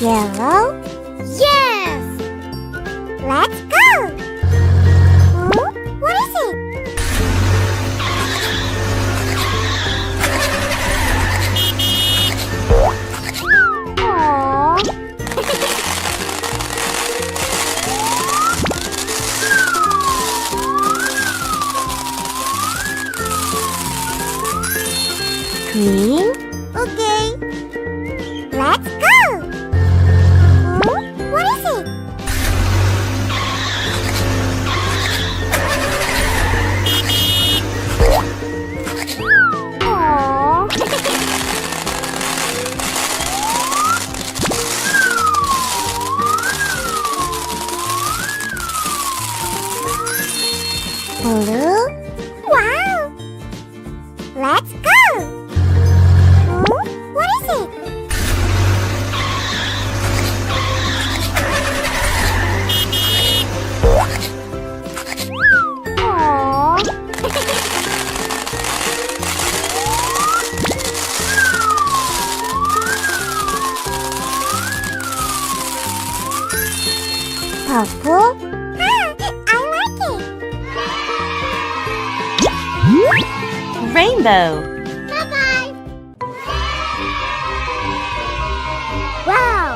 Yellow? Yes! Let's go! Oh, what is it? Aww. Green? Okay. Let's go! Oh, what is it? Aww. Blue? Wow! Let's go! Oh, what is it? Aww. Purple? Ah, I like it. Rainbow. Bye-bye. Wow.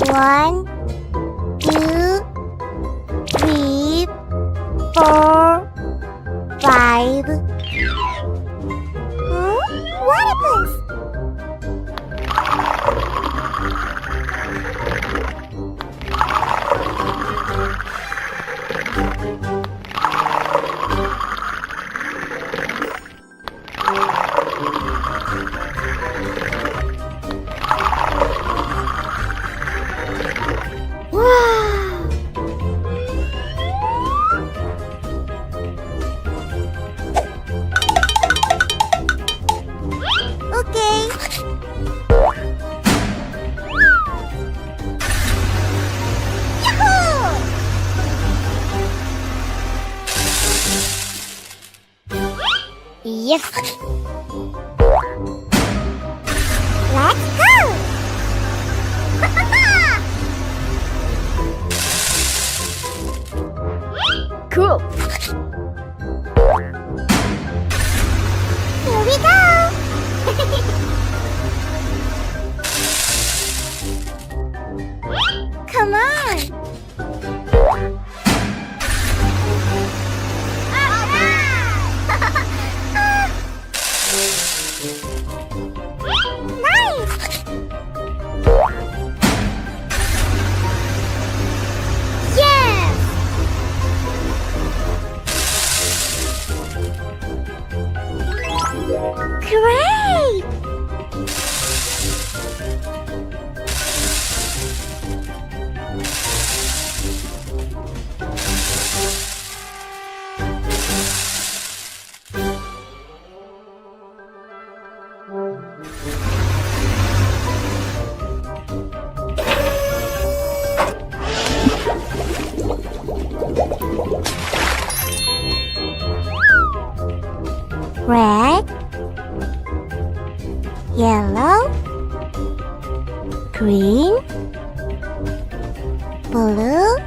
1, 2, 3, 4, 5. Huh? What happens? Wow! Okay. Yahoo! Yes. Let's go! Cool. Here we go. Come on. Nice. Yes. Great! Red, yellow, green, blue,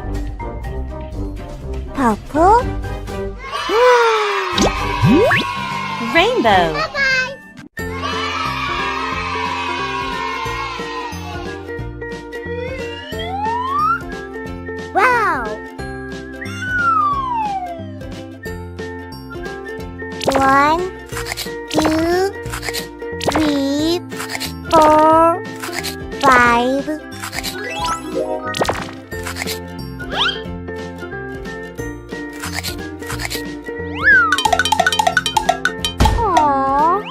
purple. Rainbow. Bye-bye. Wow. 1, 2, 3, 4, 5. Aww.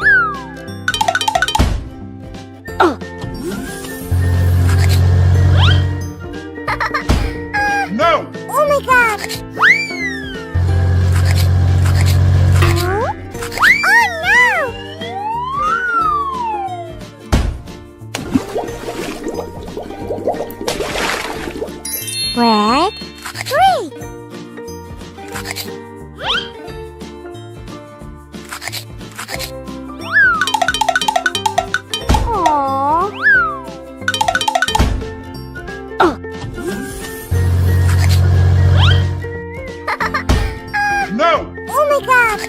No! Oh my god! Huh? Oh no! Red, green. Aww. No! Oh my god!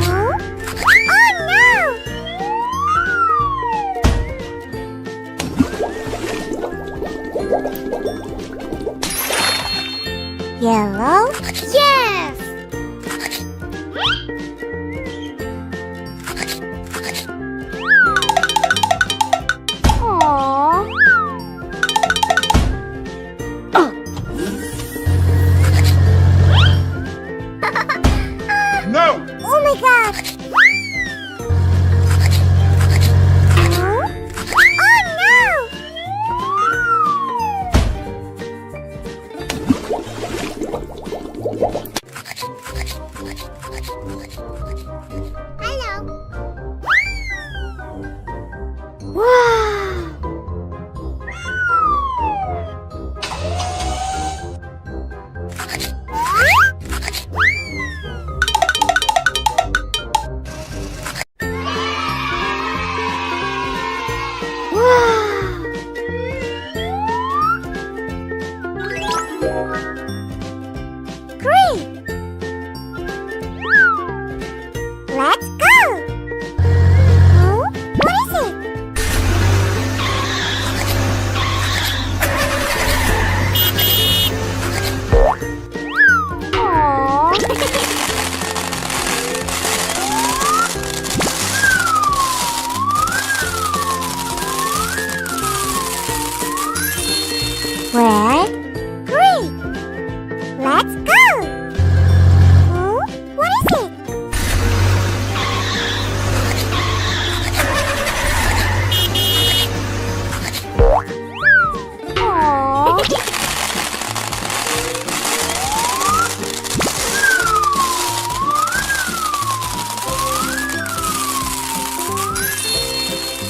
Oh, oh no! Yellow? Yes! Aww. No! Oh my god! Oh, oh no! Hello. Wow! Wow! Great! Let's go! Oh, what is it? Red, green. Let's go. Oh, what is it? Aww.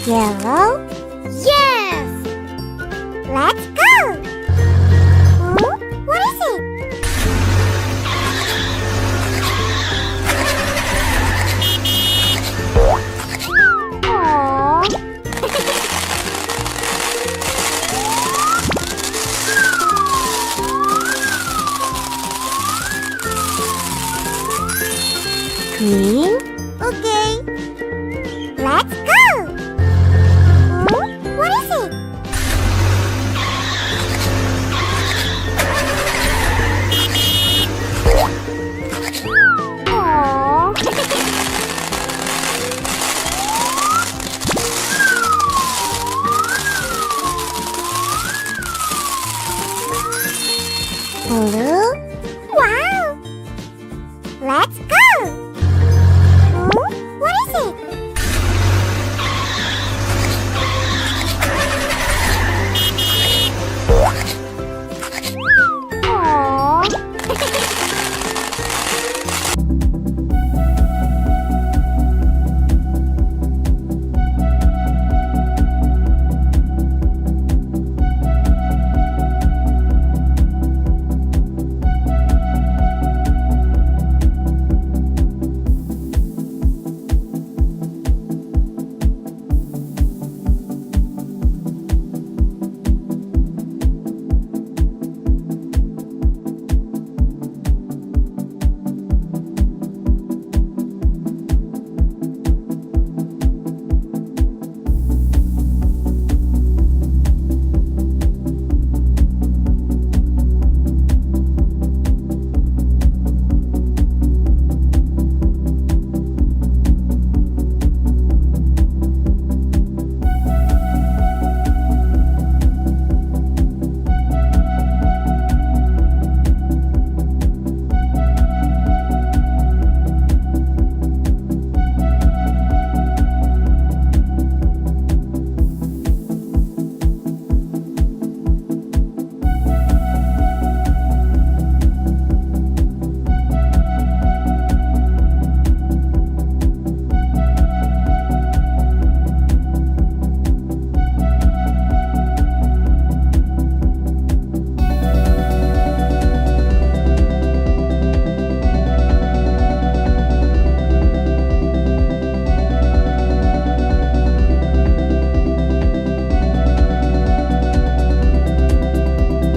Yellow? Yes! Let's go! Oh, what is it? Aww. Green? Okay. Let's go! Oh, what is it? Aww. Blue?